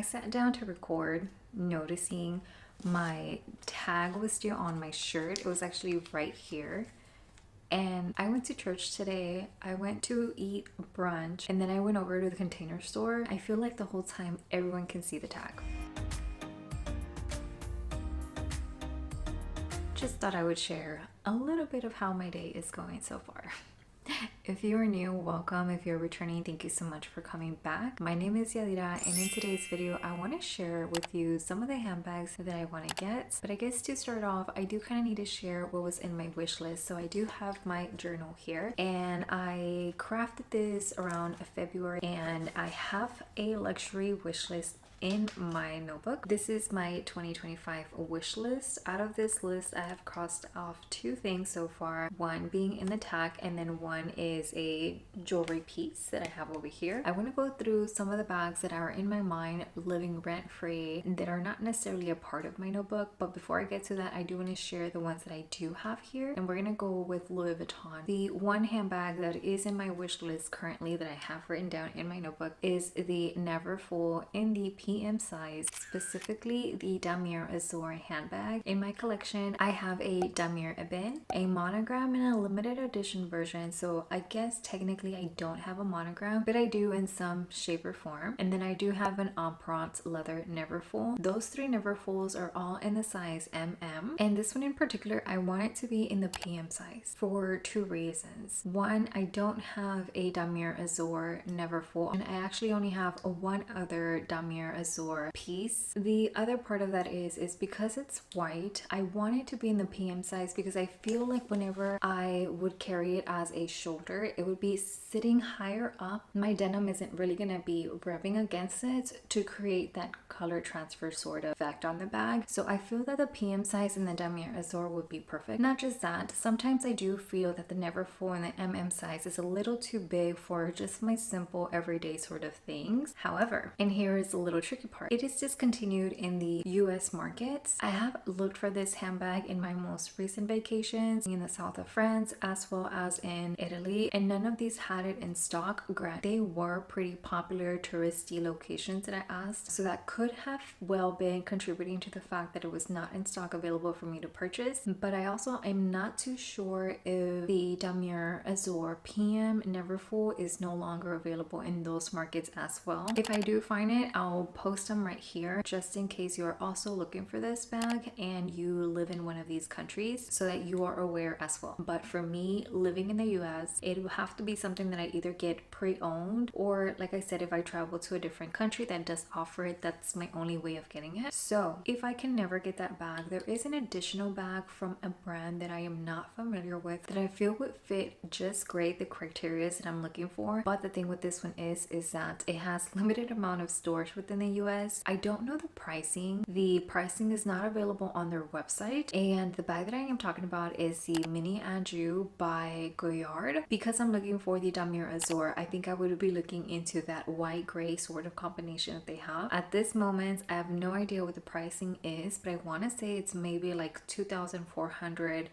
sat down to record, noticing my tag was still on my shirt. It was actually right here. And I went to church today. I went to eat brunch and then I went over to the Container Store. I feel like the whole time everyone can see the tag. Just thought I would share a little bit of how my day is going so far. If you are new, welcome. If you're returning, thank you so much for coming back. My name is Yadira, and in today's video I want to share with you some of the handbags that I want to get. But I guess to start off, I do kind of need to share what was in my wish list. So I do have my journal here, and I crafted this around February, and I have a luxury wish list in my notebook. This is my 2025 wish list. Out of this list, I have crossed off 2 things so far. One being in the tag, and then one is a jewelry piece that I have over here. I want to go through some of the bags that are in my mind, living rent-free, that are not necessarily a part of my notebook. But before I get to that, I do want to share the ones that I do have here, and we're gonna go with Louis Vuitton. The one handbag that is in my wish list currently that I have written down in my notebook is the Neverfull in the PM size, specifically the Damier Azur handbag. In my collection, I have a Damier Ebene, a monogram, and a limited edition version. So I guess technically I don't have a monogram, but I do in some shape or form. And then I do have an Empreinte leather Neverfull. Those 3 Neverfulls are all in the size MM. And this one in particular, I want it to be in the PM size for 2 reasons. One, I don't have a Damier Azur Neverfull, and I actually only have one other Damier Azur piece. The other part of that is because it's white, I want it to be in the PM size because I feel like whenever I would carry it as a shoulder, it would be sitting higher up. My denim isn't really gonna be rubbing against it to create that color transfer sort of effect on the bag. So I feel that the PM size in the Damier Azur would be perfect. Not just that, sometimes I do feel that the Neverfull in the MM size is a little too big for just my simple everyday sort of things. However, and here is the little tricky part. It is discontinued in the US markets. I have looked for this handbag in my most recent vacations in the south of France as well as in Italy, and none of these had it in stock. Granted, they were pretty popular touristy locations that I asked, so that could have well been contributing to the fact that it was not in stock available for me to purchase. But I also am not too sure if the Damier Azur PM Neverfull is no longer available in those markets as well. If I do find it, I'll post them right here just in case you're also looking for this bag and you live in one of these countries, so that you are aware as well. But for me, living in the US, it will have to be something that I either get pre-owned, or like I said, if I travel to a different country that does offer it, that's my only way of getting it. So if I can never get that bag, there is an additional bag from a brand that I am not familiar with that I feel would fit just great the criteria that I'm looking for. But the thing with this one is that it has limited amount of stores within the US. I don't know the pricing. The pricing is not available on their website, and the bag that I am talking about is the Mini Anjou by Goyard. Because I'm looking for the Damier Azur, I think I would be looking into that white gray sort of combination that they have. At this moment, I have no idea what the pricing is, but I want to say it's maybe like 2,400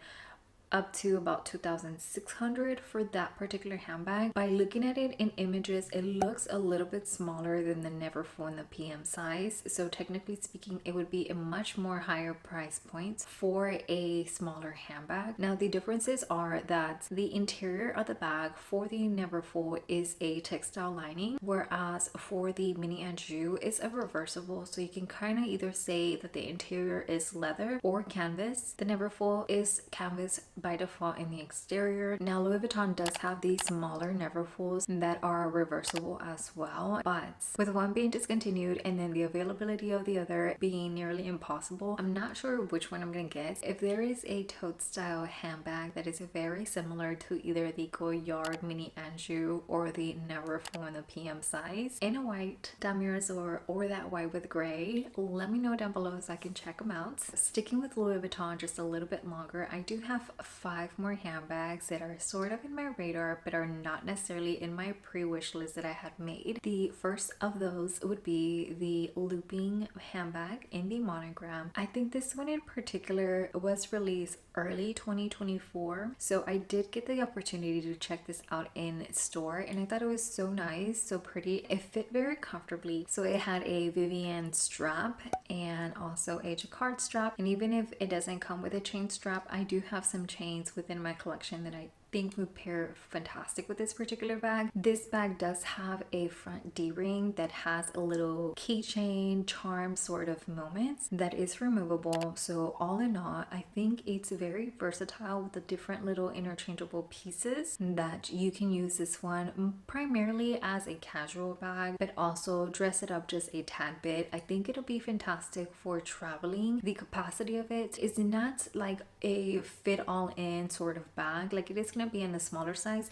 up to about 2,600 for that particular handbag. By looking at it in images, it looks a little bit smaller than the Neverfull in the PM size. So technically speaking, it would be a much more higher price point for a smaller handbag. Now the differences are that the interior of the bag for the Neverfull is a textile lining, whereas for the Mini Anjou is a reversible. So you can kind of either say that the interior is leather or canvas. The Neverfull is canvas by default in the exterior. Now Louis Vuitton does have these smaller Neverfulls that are reversible as well, but with one being discontinued and then the availability of the other being nearly impossible, I'm not sure which one I'm gonna get. If there is a tote style handbag that is very similar to either the Goyard Mini Anjou or the Neverfull in the PM size in a white Damier Azur or that white with gray, let me know down below so I can check them out. Sticking with Louis Vuitton just a little bit longer, I do have 5 more handbags that are sort of in my radar but are not necessarily in my pre-wish list that I had made. The first of those would be the looping handbag in the monogram. I think this one in particular was released early 2024, so I did get the opportunity to check this out in store, and I thought it was so nice, so pretty. It fit very comfortably. So it had a Vivienne strap and also a jacquard strap, and even if it doesn't come with a chain strap, I do have some chains within my collection that I think would pair fantastic with this particular bag. This bag does have a front D-ring that has a little keychain charm sort of moments that is removable. So all in all, I think it's very versatile with the different little interchangeable pieces that you can use this one primarily as a casual bag, but also dress it up just a tad bit. I think it'll be fantastic for traveling. The capacity of it is not like a fit all in sort of bag, like it is gonna be in a smaller size,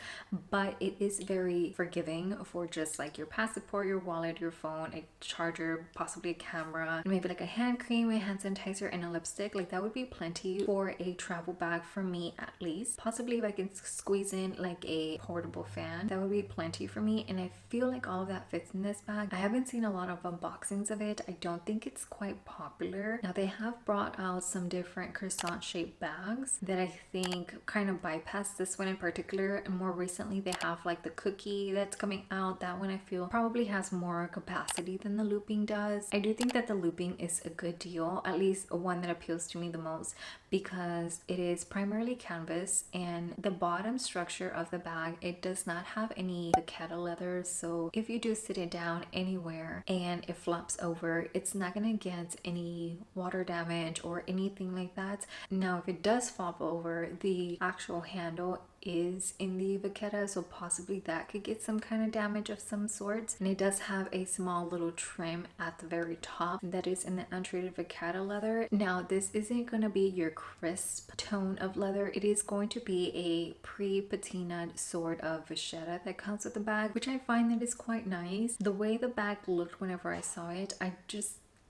but it is very forgiving for just like your passport, your wallet, your phone, a charger, possibly a camera, maybe like a hand cream, a hand sanitizer, and a lipstick. Like that would be plenty for a travel bag for me, at least. Possibly if I can squeeze in like a portable fan, that would be plenty for me, and I feel like all of that fits in this bag. I haven't seen a lot of unboxings of it. I don't think it's quite popular. Now they have brought out some different croissant shaped bags that I think kind of bypass this one in particular, and more recently they have like the cookie that's coming out. That one I feel probably has more capacity than the looping does. I do think that the looping is a good deal, at least one that appeals to me the most, because it is primarily canvas, and the bottom structure of the bag, it does not have any vachetta leather, so if you do sit it down anywhere and it flops over, it's not gonna get any water damage or anything like that. Now if it does flop over, the actual handle is in the vachetta, so possibly that could get some kind of damage of some sorts. And it does have a small little trim at the very top that is in the untreated vachetta leather. Now this isn't going to be your crisp tone of leather. It is going to be a pre-patinaed sort of vachetta that comes with the bag, which I find that is quite nice. The way the bag looked whenever I saw it,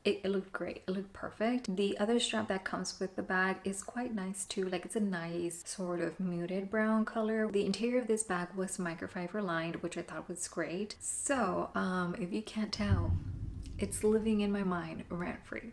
it looked great. It looked perfect. The other strap that comes with the bag is quite nice too. Like it's a nice sort of muted brown color. The interior of this bag was microfiber lined, which I thought was great. So if you can't tell, it's living in my mind rent free.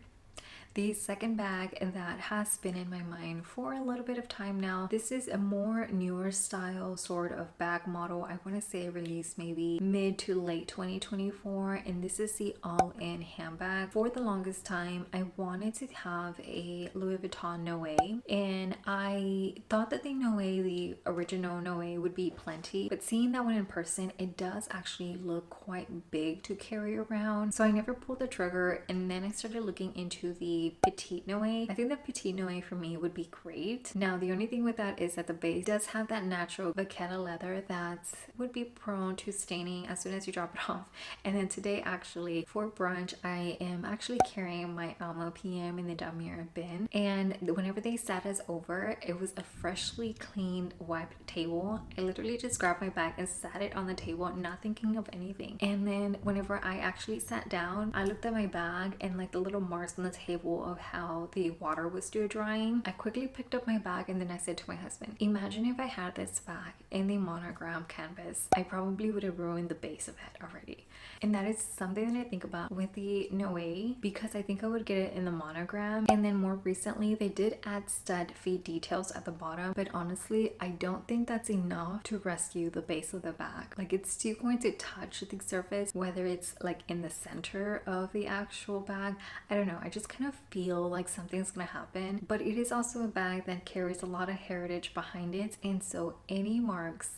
The second bag that has been in my mind for a little bit of time now, this is a more newer style sort of bag model. I want to say released maybe mid to late 2024, and this is the all-in handbag. For the longest time, I wanted to have a Louis Vuitton Noe, and I thought that the Noe, the original Noe, would be plenty, but seeing that one in person, it does actually look quite big to carry around, so I never pulled the trigger. And then I started looking into the Petite Noe. I think the Petite Noe for me would be great. Now the only thing with that is that the base does have that natural vachetta leather that would be prone to staining as soon as you drop it off. And then today actually for brunch, I am actually carrying my Neverfull PM in the Damir bin, and whenever they sat us over, it was a freshly cleaned wiped table. I literally just grabbed my bag and sat it on the table, not thinking of anything. And then whenever I actually sat down, I looked at my bag and like the little marks on the table of how the water was still drying. I quickly picked up my bag and then I said to my husband, imagine if I had this bag in the monogram canvas. I probably would have ruined the base of it already. And that is something that I think about with the Noe, because I think I would get it in the monogram. And then more recently they did add stud feet details at the bottom, but honestly I don't think that's enough to rescue the base of the bag. Like it's still going to touch the surface, whether it's like in the center of the actual bag. I don't know, I just kind of feel like something's gonna happen. But it is also a bag that carries a lot of heritage behind it, and so any marks,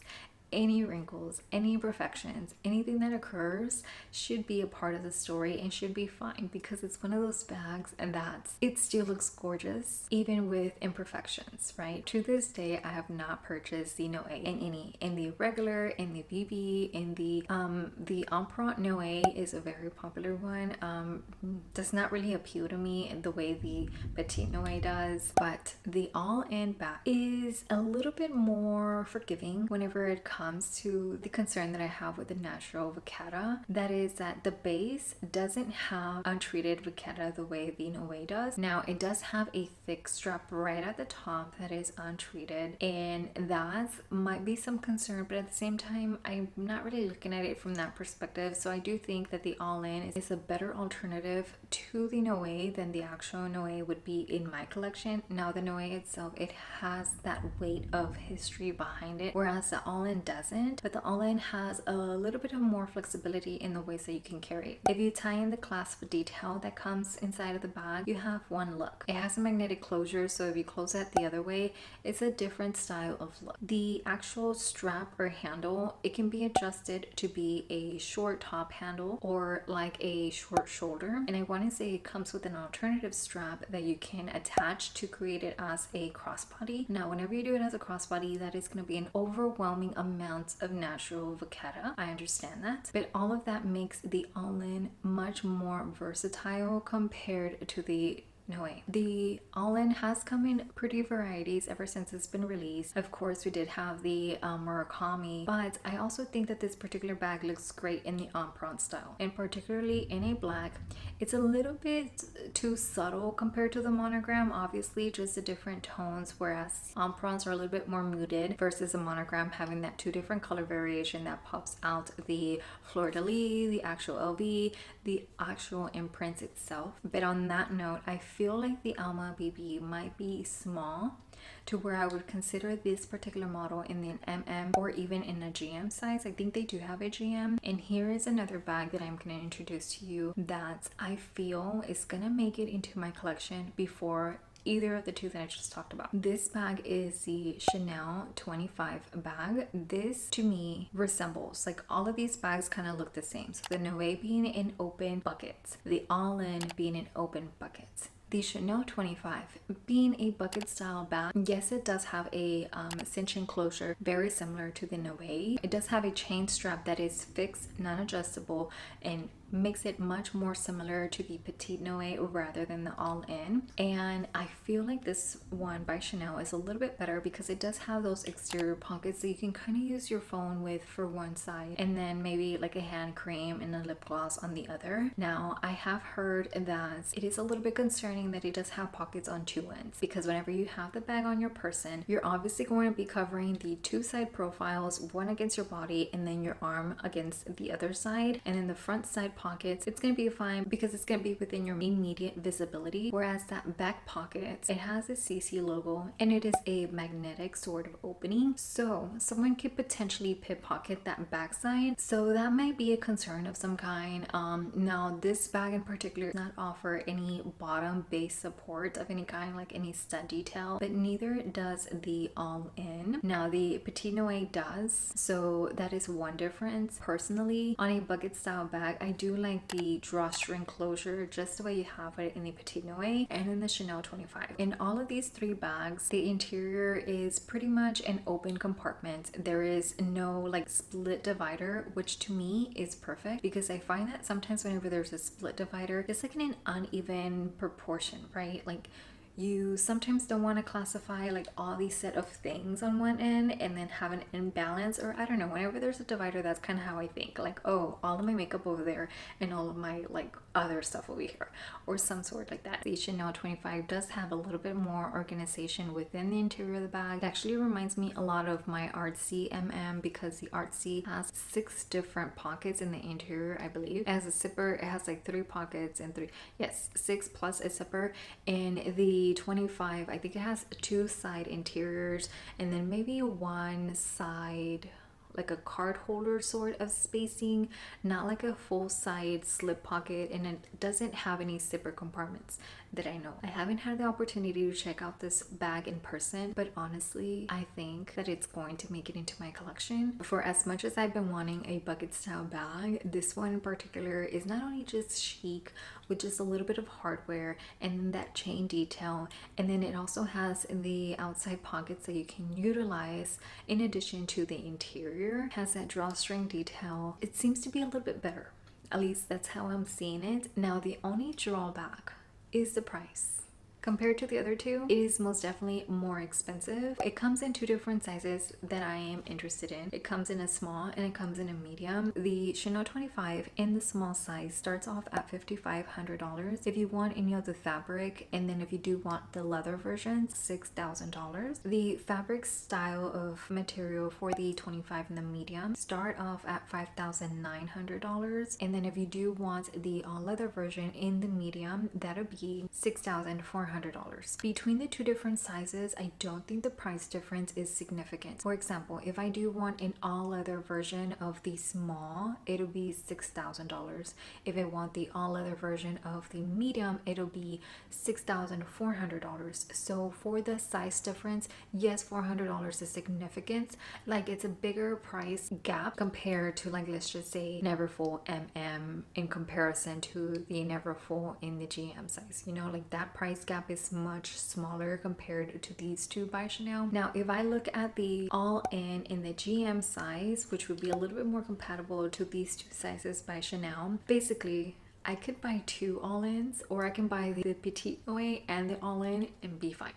any wrinkles, any imperfections, anything that occurs should be a part of the story and should be fine, because it's one of those bags and that it still looks gorgeous even with imperfections, right? To this day, I have not purchased the Noe in the regular, in the BB, in the Empreinte Noe is a very popular one. Does not really appeal to me the way the Petite Noe does, but the all-in bag is a little bit more forgiving whenever it comes comes to the concern that I have with the natural vacata, that is that the base doesn't have untreated vacata the way the Noe does. Now it does have a thick strap right at the top that is untreated, and that might be some concern, but at the same time I'm not really looking at it from that perspective. So I do think that the all-in is a better alternative to the Noe than the actual Noe would be in my collection. Now the Noe itself, it has that weight of history behind it, whereas the all-in doesn't, but the all-in has a little bit of more flexibility in the ways that you can carry it. If you tie in the clasp detail that comes inside of the bag, you have one look. It has a magnetic closure, so if you close that the other way, it's a different style of look. The actual strap or handle, it can be adjusted to be a short top handle or like a short shoulder, and I want to say it comes with an alternative strap that you can attach to create it as a crossbody. Now whenever you do it as a crossbody, that is going to be an overwhelming amount of natural vacata. I understand that, but all of that makes the all-in much more versatile compared to the Noe. The all-in has come in pretty varieties ever since it's been released. Of course, we did have the Murakami, but I also think that this particular bag looks great in the emprunt style, and particularly in a black. It's a little bit too subtle compared to the monogram, obviously, just the different tones, whereas emprunt's are a little bit more muted versus a monogram having that two different color variation that pops out the fleur-de-lis, the actual LV, the actual imprint itself. But on that note, I feel like the Alma BB might be small to where I would consider this particular model in the MM or even in a GM size. I think they do have a GM. And here is another bag that I'm going to introduce to you that I feel is going to make it into my collection before either of the two that I just talked about. This bag is the Chanel 25 bag. This to me resembles, like, all of these bags kind of look the same. So the Noe being in open buckets, the all-in being in open buckets. The Chanel 25 being a bucket style bag, yes, it does have a cinch enclosure very similar to the Noe. It does have a chain strap that is fixed, non-adjustable, and makes it much more similar to the Petite Noe rather than the all-in. And I feel like this one by Chanel is a little bit better because it does have those exterior pockets that you can kind of use your phone with for one side, and then maybe like a hand cream and a lip gloss on the other. Now I have heard that it is a little bit concerning that it does have pockets on two ends, because whenever you have the bag on your person, you're obviously going to be covering the two side profiles, one against your body and then your arm against the other side, and then the front side pockets, it's going to be fine because it's going to be within your immediate visibility, whereas that back pocket, it has a CC logo and it is a magnetic sort of opening, so someone could potentially pickpocket that backside, so that might be a concern of some kind. Now this bag in particular does not offer any bottom base support of any kind, like any stud detail, but neither does the all-in. Now the Petite Noe does, so that is one difference. Personally, on a bucket style bag, I do like the drawstring closure just the way you have it in the Petite Noe and in the Chanel 25. In all of these three bags, the interior is pretty much an open compartment. There is no like split divider, which to me is perfect, because I find that sometimes whenever there's a split divider, it's like in an uneven proportion, right? Like you sometimes don't want to classify like all these set of things on one end and then have an imbalance, or I don't know, whenever there's a divider, that's kind of how I think, like, oh, all of my makeup over there and all of my like other stuff over here, or some sort like that. The Chanel 25 does have a little bit more organization within the interior of the bag. It actually reminds me a lot of my Artsy MM, because the Artsy has 6 different pockets in the interior, I believe. It has a zipper, it has like 3 pockets and 6 plus a zipper. And the 25, I think it has 2 side interiors and then maybe 1 side like a card holder sort of spacing, not like a full side slip pocket, and it doesn't have any zipper compartments that I know. I haven't had the opportunity to check out this bag in person, but honestly, I think that it's going to make it into my collection. For as much as I've been wanting a bucket style bag, this one in particular is not only just chic with just a little bit of hardware and that chain detail, and then it also has the outside pockets that you can utilize in addition to the interior. It has that drawstring detail. It seems to be a little bit better. At least that's how I'm seeing it. Now the only drawback is the price, Compared to the other two, it is most definitely more expensive. It comes in 2 different sizes that I am interested in. It comes in a small and it comes in a medium. The Chanel 25 in the small size starts off at $5,500. If you want any of the fabric, and then if you do want the leather version, $6,000. The fabric style of material for the 25 and the medium start off at $5,900, and then if you do want the all leather version in the medium, that'll be $6,400. Between the 2 different sizes, I don't think the price difference is significant. For example, if I do want an all leather version of the small, it'll be $6,000. If I want the all leather version of the medium, it'll be $6,400. So for the size difference, yes, $400 is significant. Like, it's a bigger price gap compared to, like, let's just say Neverfull MM in comparison to the Neverfull in the GM size. You know, like, that price gap is much smaller compared to these two by Chanel. Now, if I look at the all-in in the GM size, which would be a little bit more compatible to these two sizes by Chanel, basically I could buy 2 all-ins, or I can buy the Petite Noe and the all-in and be fine.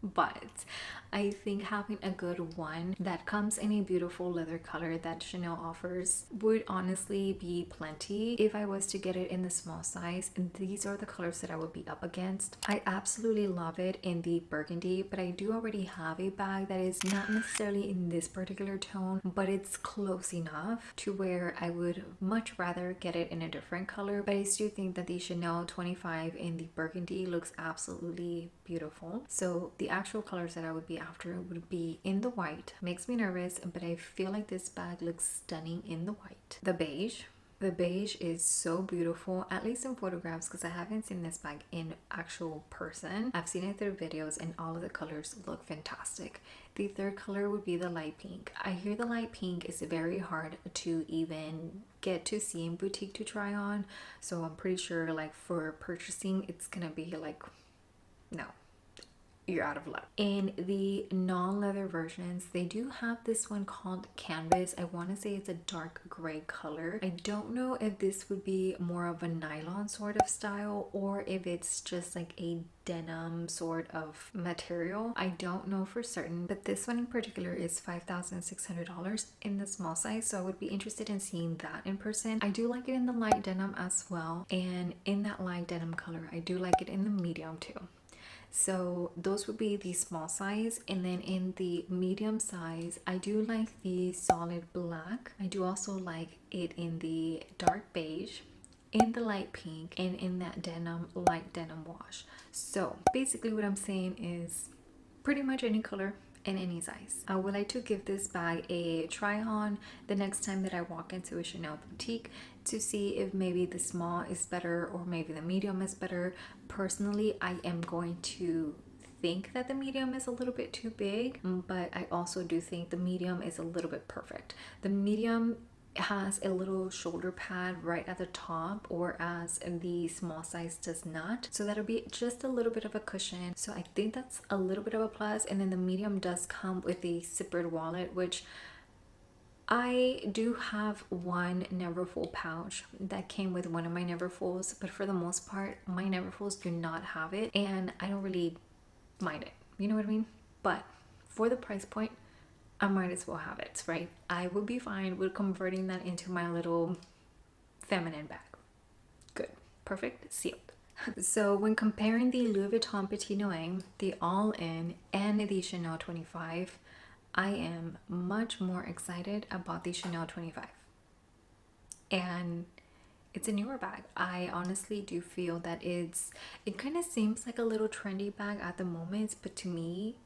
But I think having a good one that comes in a beautiful leather color that Chanel offers would honestly be plenty. If I was to get it in the small size, and these are the colors that I would be up against. I absolutely love it in the burgundy, but I do already have a bag that is not necessarily in this particular tone, but it's close enough to where I would much rather get it in a different color. But I still think that the Chanel 25 in the burgundy looks absolutely beautiful. So the actual colors that I would be after would be in the white. Makes me nervous, but I feel like this bag looks stunning in the white. The beige. The beige is so beautiful, at least in photographs, because I haven't seen this bag in actual person. I've seen it through videos and all of the colors look fantastic. The third color would be the light pink. I hear the light pink is very hard to even get to see in boutique to try on, so I'm pretty sure, like, for purchasing, it's gonna be like, no, you're out of luck. In the non-leather versions, they do have this one called Canvas. I want to say it's a dark gray color. I don't know if this would be more of a nylon sort of style, or if it's just like a denim sort of material. I don't know for certain, but this one in particular is $5,600 in the small size, so I would be interested in seeing that in person. I do like it in the light denim as well, and in that light denim color, I do like it in the medium too. So those would be the small size, and then in the medium size, I do like the solid black. I do also like it in the dark beige, in the light pink, and in that denim, light denim wash. So basically what I'm saying is pretty much any color in any size. I would like to give this bag a try on the next time that I walk into a Chanel boutique to see if maybe the small is better or maybe the medium is better. Personally, I am going to think that the medium is a little bit too big, but I also do think the medium is a little bit perfect. The medium has a little shoulder pad right at the top, or as the small size does not, so that'll be just a little bit of a cushion. So I think that's a little bit of a plus. And then the medium does come with a zippered wallet, which I do have one Neverfull pouch that came with one of my Neverfulls, but for the most part my Neverfulls do not have it, and I don't really mind it, you know what I mean? But for the price point, I might as well have it, right? I would be fine with converting that into my little feminine bag. Good, perfect, sealed. So when comparing the Louis Vuitton Petite Noe, the all-in, and the Chanel 25, I am much more excited about the Chanel 25. And it's a newer bag. I honestly do feel that it kind of seems like a little trendy bag at the moment, but to me,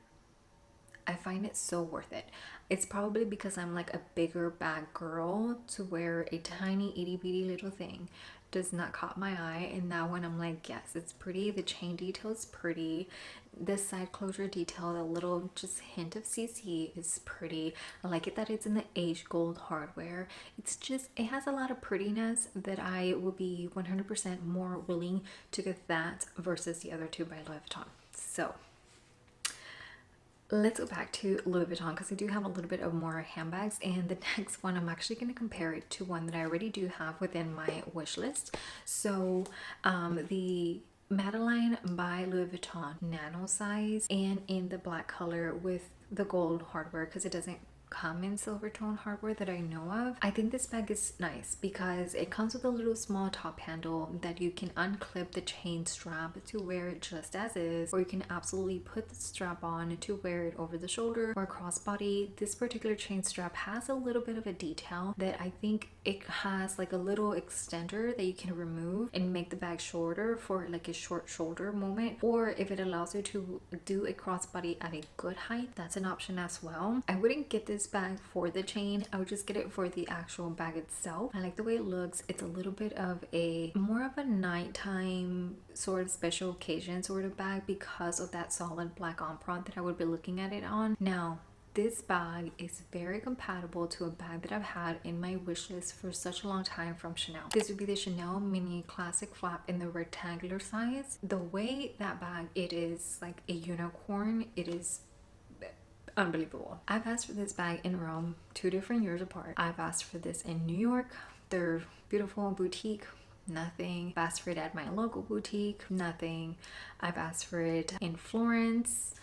I find it so worth it. It's probably because I'm like a bigger bag girl, to where a tiny itty bitty little thing does not caught my eye, and that one I'm like, yes, it's pretty. The chain detail is pretty. The side closure detail, the little just hint of CC is pretty. I like it that it's in the aged gold hardware. It's just, it has a lot of prettiness that I will be 100% more willing to get that versus the other two by Louis Vuitton. So let's go back to Louis Vuitton, because I do have a little bit of more handbags, and the next one I'm actually going to compare it to one that I already do have within my wish list. So the Madeline by Louis Vuitton, nano size, and in the black color with the gold hardware, because it doesn't come in silver tone hardware that I know of. I think this bag is nice because it comes with a little small top handle that you can unclip the chain strap to wear it just as is, or you can absolutely put the strap on to wear it over the shoulder or crossbody. This particular chain strap has a little bit of a detail that I think it has like a little extender that you can remove and make the bag shorter for like a short shoulder moment, or if it allows you to do a crossbody at a good height, that's an option as well. I wouldn't get this bag for the chain, I would just get it for the actual bag itself. I like the way it looks. It's a little bit of a more of a nighttime sort of special occasion sort of bag because of that solid black empreinte that I would be looking at it on. Now this bag is very compatible to a bag that I've had in my wish list for such a long time from Chanel. This would be the Chanel Mini Classic Flap in the rectangular size. The way that bag, it is like a unicorn. It is unbelievable. I've asked for this bag in Rome 2 different years apart. I've asked for this in New York, their beautiful boutique, nothing. I've asked for it at my local boutique, nothing. I've asked for it in Florence.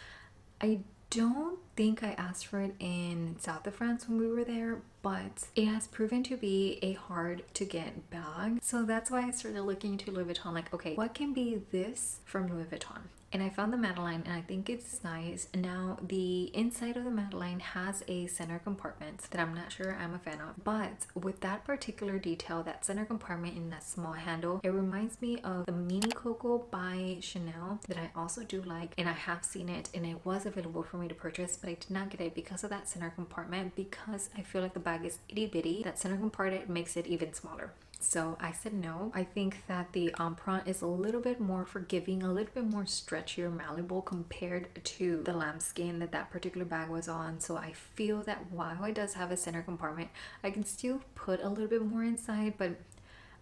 I don't think I asked for it in south of France when we were there, but it has proven to be a hard to get bag. So that's why I started looking into Louis Vuitton, like, okay, what can be this from Louis Vuitton? And I found the Madeline and I think it's nice. Now the inside of the Madeline has a center compartment that I'm not sure I'm a fan of, but with that particular detail, that center compartment in that small handle, it reminds me of the Mini Coco by Chanel that I also do like, and I have seen it and it was available for me to purchase, but I did not get it because of that center compartment, because I feel like the bag is itty bitty. That center compartment makes it even smaller. So I said no. I think that the empreinte is a little bit more forgiving, a little bit more stretchier, malleable compared to the lambskin that particular bag was on. So I feel that while it does have a center compartment, I can still put a little bit more inside, but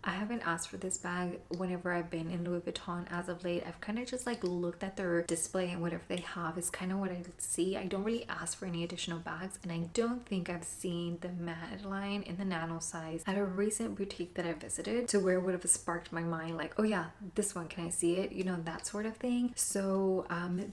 I haven't asked for this bag whenever I've been in Louis Vuitton as of late. I've kind of just like looked at their display and whatever they have is kind of what I see. I don't really ask for any additional bags, and I don't think I've seen the Madeline in the nano size at a recent boutique that I visited to where it would have sparked my mind like, oh yeah, this one, can I see it? You know, that sort of thing. So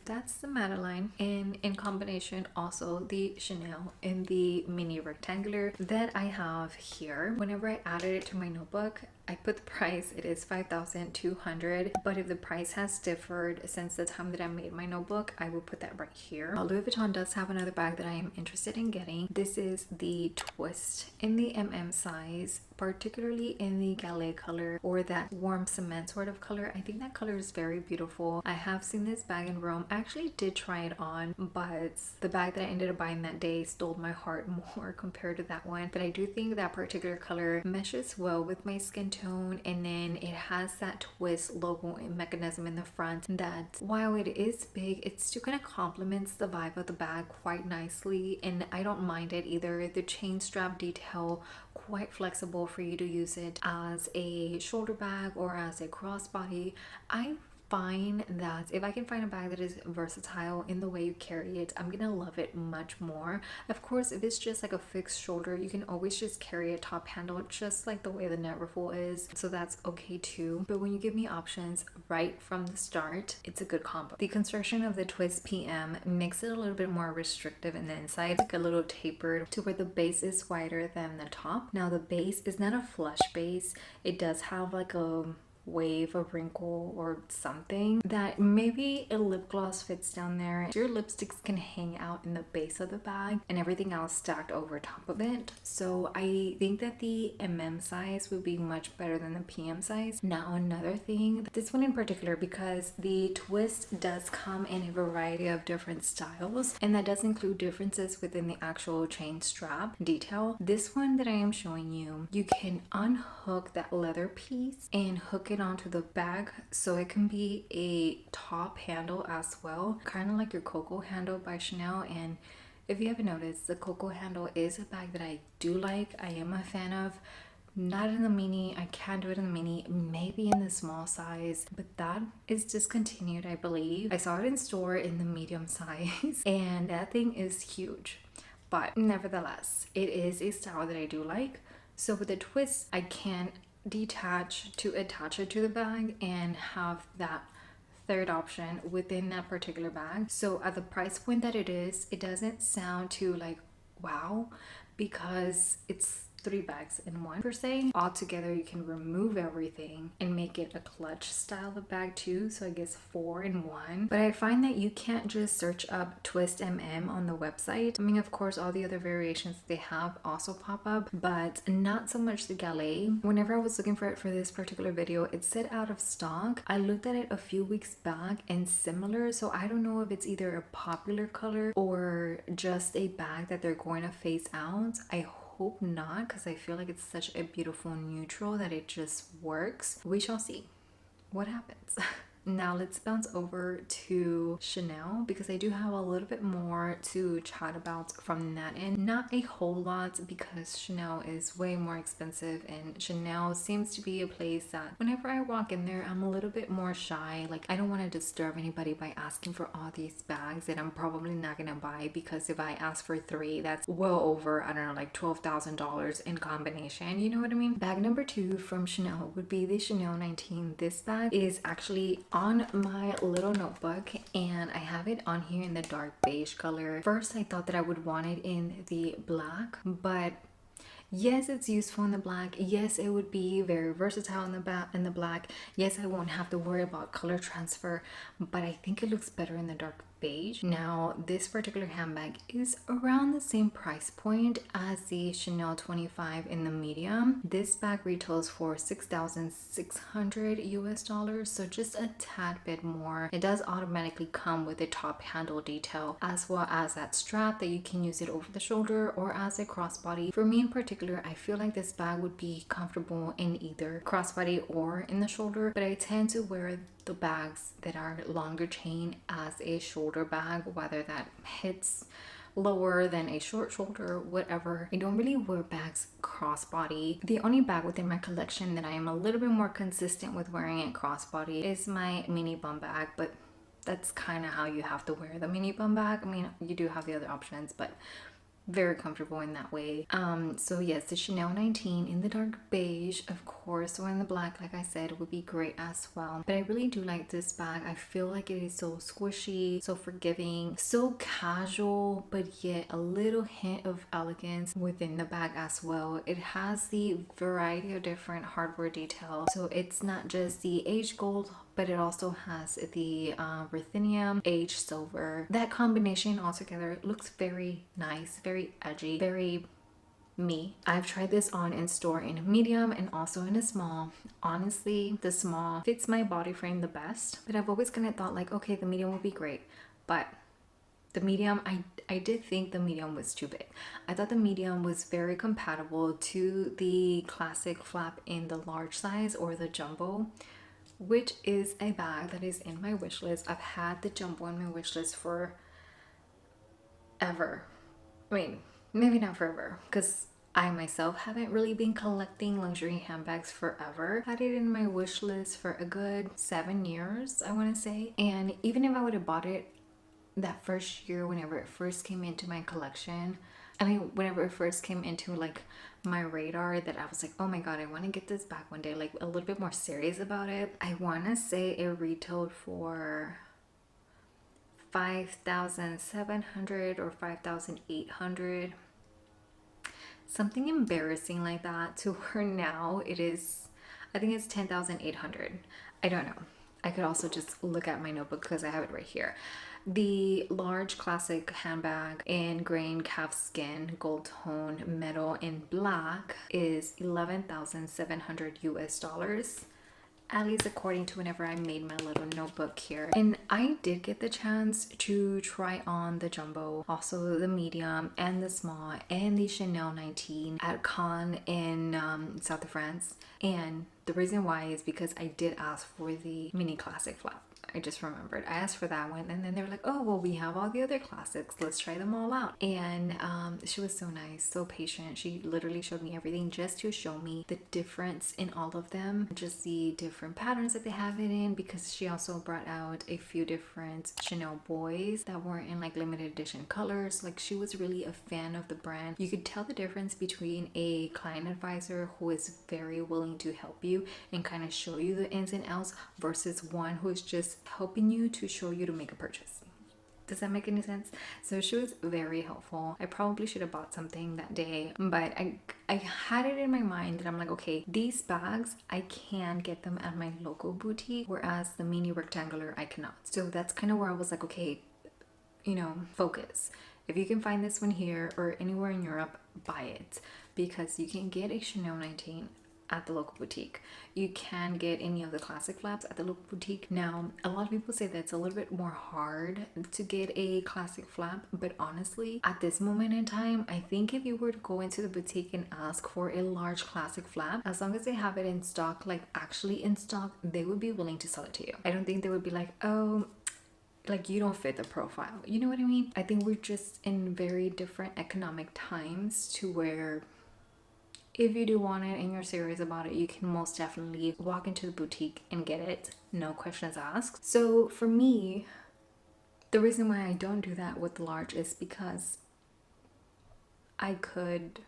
that's the Madeline, and in combination also the Chanel in the mini rectangular that I have here. Whenever I added it to my notebook, I put the price, it is $5,200, but if the price has differed since the time that I made my notebook, I will put that right here. Louis Vuitton does have another bag that I am interested in getting. This is the Twist in the size, particularly in the Gallet color or that warm cement sort of color. I think that color is very beautiful. I have seen this bag in Rome. I actually did try it on, but the bag that I ended up buying that day stole my heart more compared to that one. But I do think that particular color meshes well with my skin tone, and then it has that twist logo mechanism in the front that while it is big, it still kind of complements the vibe of the bag quite nicely, and I don't mind it either. The chain strap detail, quite flexible for you to use it as a shoulder bag or as a crossbody. I find that if I can find a bag that is versatile in the way you carry it, I'm gonna love it much more. Of course, if it's just like a fixed shoulder, you can always just carry a top handle just like the way the Neverfull is, so that's okay too. But when you give me options right from the start, it's a good combo. The construction of the Twist PM makes it a little bit more restrictive in the inside, like a little tapered to where the base is wider than the top. Now the base is not a flush base, it does have like a wave, a wrinkle or something that maybe a lip gloss fits down there. Your lipsticks can hang out in the base of the bag and everything else stacked over top of it. So I think that the size would be much better than the PM size. Now another thing, this one in particular, because the Twist does come in a variety of different styles, and that does include differences within the actual chain strap detail. This one that I am showing you, you can unhook that leather piece and hook it onto the bag, so it can be a top handle as well, kind of like your Coco handle by Chanel. And if you haven't noticed, the Coco handle is a bag that I do like, I am a fan of. Not in the mini, I can do it in the mini, maybe in the small size, but that is discontinued, I believe. I saw it in store in the medium size and that thing is huge, but nevertheless, it is a style that I do like. So with the Twist, I can detach to attach it to the bag and have that third option within that particular bag. So at the price point that it is, it doesn't sound too like wow, because it's 3 bags in one per se. Altogether, you can remove everything and make it a clutch style of bag too. So I guess 4 in 1. But I find that you can't just search up Twist on the website. I mean, of course, all the other variations they have also pop up, but not so much the Gallet. Whenever I was looking for it for this particular video, it said out of stock. I looked at it a few weeks back and similar, so I don't know if it's either a popular color or just a bag that they're going to phase out. I hope not, because I feel like it's such a beautiful neutral that it just works. We shall see what happens. Now let's bounce over to Chanel, because I do have a little bit more to chat about from that end. Not a whole lot, because Chanel is way more expensive, and Chanel seems to be a place that whenever I walk in there, I'm a little bit more shy. Like, I don't want to disturb anybody by asking for all these bags that I'm probably not gonna buy, because if I ask for 3, that's well over, I don't know, like $12,000 in combination, you know what I mean? Bag number 2 from Chanel would be the Chanel 19. This bag is actually on my little notebook, and I have it on here in the dark beige color. First, I thought that I would want it in the black, but yes, it's useful in the black. Yes, it would be very versatile in the black. Yes, I won't have to worry about color transfer, but I think it looks better in the dark beige. Now, this particular handbag is around the same price point as the Chanel 25 in the medium. This bag retails for $6,600 US, so just a tad bit more. It does automatically come with a top handle detail, as well as that strap that you can use it over the shoulder or as a crossbody. For me in particular, I feel like this bag would be comfortable in either crossbody or in the shoulder, but I tend to wear the bags that are longer chain as a shoulder bag, whether that hits lower than a short shoulder, whatever. I don't really wear bags crossbody. The only bag within my collection that I am a little bit more consistent with wearing it crossbody is my mini bum bag, but that's kind of how you have to wear the mini bum bag. I mean, you do have the other options, but very comfortable in that way. So yes, the Chanel 19 in the dark beige, of course, or in the black, like I said, would be great as well. But I really do like this bag. I feel like it is so squishy, so forgiving, so casual, but yet a little hint of elegance within the bag as well. It has the variety of different hardware details, so it's not just the aged gold, but it also has the ruthenium aged silver. That combination altogether looks very nice, very edgy, very me. I've tried this on in store in a medium and also in a small. Honestly, the small fits my body frame the best, but I've always kind of thought like, okay, the medium would be great, but the medium, I did think the medium was too big. I thought the medium was very compatible to the classic flap in the large size or the jumbo, which is a bag that is in my wish list. I've had the jumbo on my wish list for ever. I mean, maybe not forever, because I myself haven't really been collecting luxury handbags forever. Had it in my wish list for a good 7 years, I want to say. And even if I would have bought it that first year, whenever it first came into my collection, I mean, whenever it first came into like my radar, that I was like, oh my god, I want to get this back one day, like a little bit more serious about it. I want to say it retailed for $5,700 or $5,800, something embarrassing like that, to where now it is, I think it's $10,800. I don't know. I could also just look at my notebook because I have it right here. The large classic handbag in grain calfskin gold tone metal in black is $11,700 US, at least according to whenever I made my little notebook here. And I did get the chance to try on the jumbo, also the medium and the small, and the Chanel 19 at Cannes in south of France. And the reason why is because I did ask for the mini classic flap. I just remembered I asked for that one, and then they were like, oh well, we have all the other classics, let's try them all out. And she was so nice, so patient. She literally showed me everything just to show me the difference in all of them, just the different patterns that they have it in, because she also brought out a few different Chanel boys that were in like limited edition colors. Like, she was really a fan of the brand. You could tell the difference between a client advisor who is very willing to help you you and kind of show you the ins and outs versus one who is just helping you to show you to make a purchase. Does that make any sense? So she was very helpful. I probably should have bought something that day, but I had it in my mind that I'm like, okay, these bags, I can get them at my local boutique, whereas the mini rectangular, I cannot. So that's kind of where I was like, okay, you know, focus. If you can find this one here or anywhere in Europe, buy it, because you can get a Chanel 19 at the local boutique. You can get any of the classic flaps at the local boutique. Now, a lot of people say that it's a little bit more hard to get a classic flap, but honestly, at this moment in time, I think if you were to go into the boutique and ask for a large classic flap, as long as they have it in stock, like actually in stock, they would be willing to sell it to you. I don't think they would be like, oh, like you don't fit the profile. You know what I mean? I think we're just in very different economic times to where if you do want it and you're serious about it, you can most definitely walk into the boutique and get it, no questions asked. So for me, the reason why I don't do that with large is because I could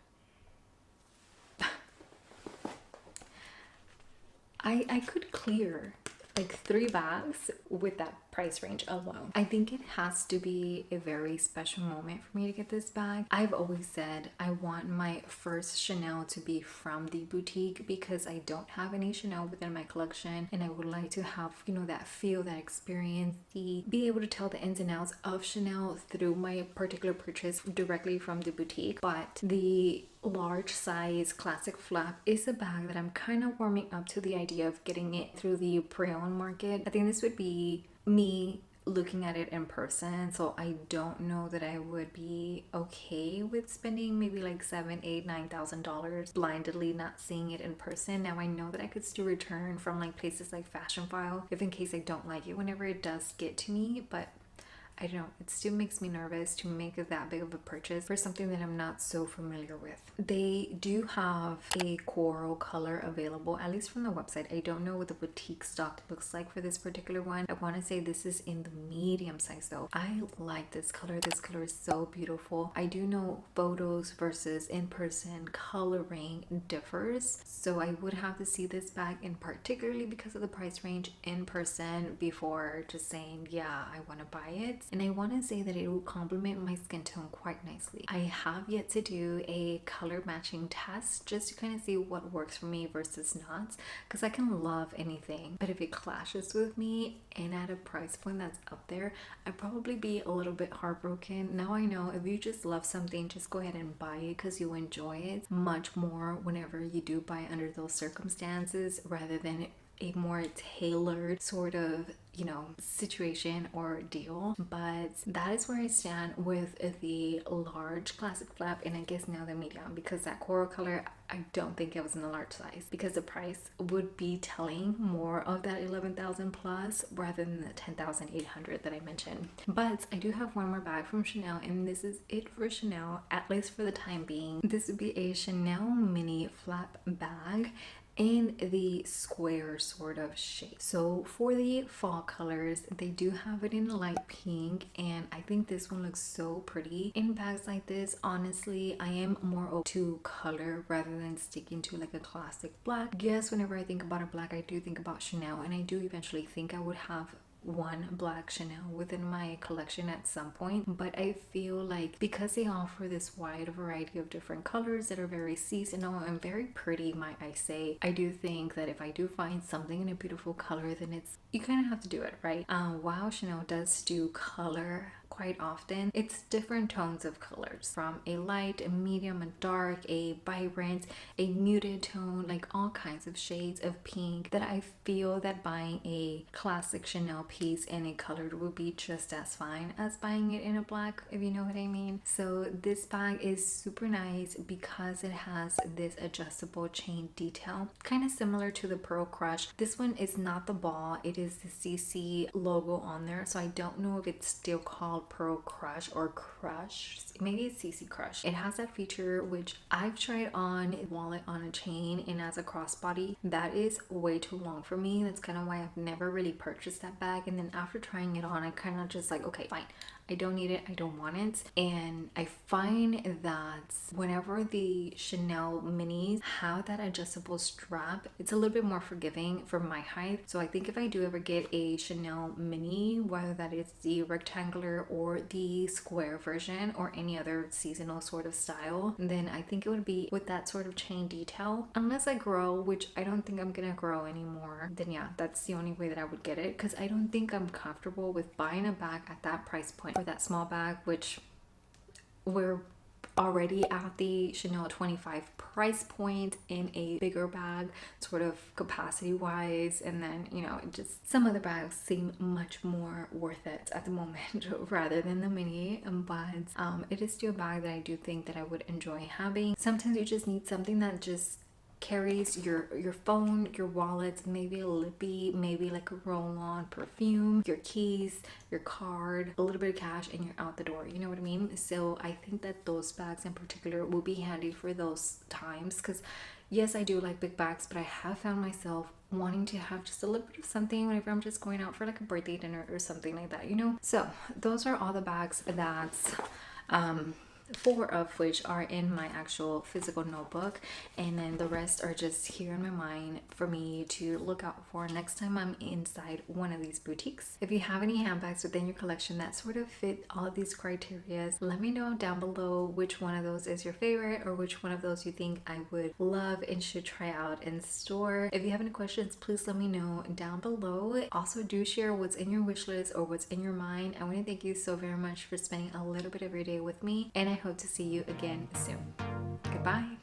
clear like 3 bags with that price range alone. I think it has to be a very special moment for me to get this bag. I've always said I want my first Chanel to be from the boutique because I don't have any Chanel within my collection, and I would like to have, you know, that feel, that experience, be able to tell the ins and outs of Chanel through my particular purchase directly from the boutique. But the large size classic flap is a bag that I'm kind of warming up to the idea of getting it through the pre-owned market. I think this would be me looking at it in person, so I don't know that I would be okay with spending maybe like $7,000, $8,000, $9,000 blindly not seeing it in person. Now I know that I could still return from like places like Fashion File if in case I don't like it whenever it does get to me, but I don't know, it still makes me nervous to make that big of a purchase for something that I'm not so familiar with. They do have a coral color available, at least from the website. I don't know what the boutique stock looks like for this particular one. I want to say this is in the medium size though. I like this color. This color is so beautiful. I do know photos versus in person coloring differs, so I would have to see this bag, and particularly because of the price range, in person before just saying, yeah, I want to buy it. And I want to say that it will complement my skin tone quite nicely. I have yet to do a color matching test just to kind of see what works for me versus not, because I can love anything, but if it clashes with me and at a price point that's up there, I'd probably be a little bit heartbroken. Now I know if you just love something, just go ahead and buy it because you enjoy it much more whenever you do buy under those circumstances, rather than a more tailored sort of, you know, situation or deal. But that is where I stand with the large classic flap, and I guess now the medium, because that coral color, I don't think it was in the large size, because the price would be telling more of that 11,000 plus rather than the 10,800 that I mentioned. But I do have one more bag from Chanel, and this is it for Chanel, at least for the time being. This would be a Chanel mini flap bag in the square sort of shape. So for the fall colors, they do have it in light pink, and I think this one looks so pretty. In bags like this, honestly, I am more open to color rather than sticking to like a classic black. Yes, whenever I think about a black, I do think about Chanel, and I do eventually think I would have one black Chanel within my collection at some point. But I feel like because they offer this wide variety of different colors that are very seasonal and very pretty, might I say, I do think that if I do find something in a beautiful color, then it's, you kind of have to do it, right? While Chanel does do color quite often, it's different tones of colors, from a light, a medium, a dark, a vibrant, a muted tone, like all kinds of shades of pink, that I feel that buying a classic Chanel piece in a colored would be just as fine as buying it in a black, if you know what I mean. So this bag is super nice because it has this adjustable chain detail, kind of similar to the Pearl Crush. This one is not the ball, it is the CC logo on there, so I don't know if it's still called called Pearl Crush or Crush. Maybe it's CC Crush. It has that feature which I've tried on a wallet on a chain and as a crossbody. That is way too long for me. That's kind of why I've never really purchased that bag. And then after trying it on, I kind of just like, okay, fine. I don't need it, I don't want it. And I find that whenever the Chanel minis have that adjustable strap, it's a little bit more forgiving for my height. So I think if I do ever get a Chanel mini, whether that is the rectangular or the square version or any other seasonal sort of style, then I think it would be with that sort of chain detail. Unless I grow, which I don't think I'm gonna grow anymore, then yeah, that's the only way that I would get it, because I don't think I'm comfortable with buying a bag at that price point for that small bag, which we're already at the Chanel 25 price point in a bigger bag, sort of capacity wise. And then, you know, just some other bags seem much more worth it at the moment rather than the mini. But it is still a bag that I do think that I would enjoy having. Sometimes you just need something that just carries your phone, your wallet, maybe a lippy, maybe like a roll-on perfume, your keys, your card, a little bit of cash, and you're out the door. You know what I mean? So I think that those bags in particular will be handy for those times, because yes, I do like big bags, but I have found myself wanting to have just a little bit of something whenever I'm just going out for like a birthday dinner or something like that, you know? So those are all the bags that's 4 of which are in my actual physical notebook, and then the rest are just here in my mind for me to look out for next time I'm inside one of these boutiques. If you have any handbags within your collection that sort of fit all of these criteria, let me know down below which one of those is your favorite or which one of those you think I would love and should try out in store. If you have any questions, please let me know down below. Also, do share what's in your wish list or what's in your mind. I want to thank you so very much for spending a little bit of your day with me, and I hope to see you again soon. Goodbye.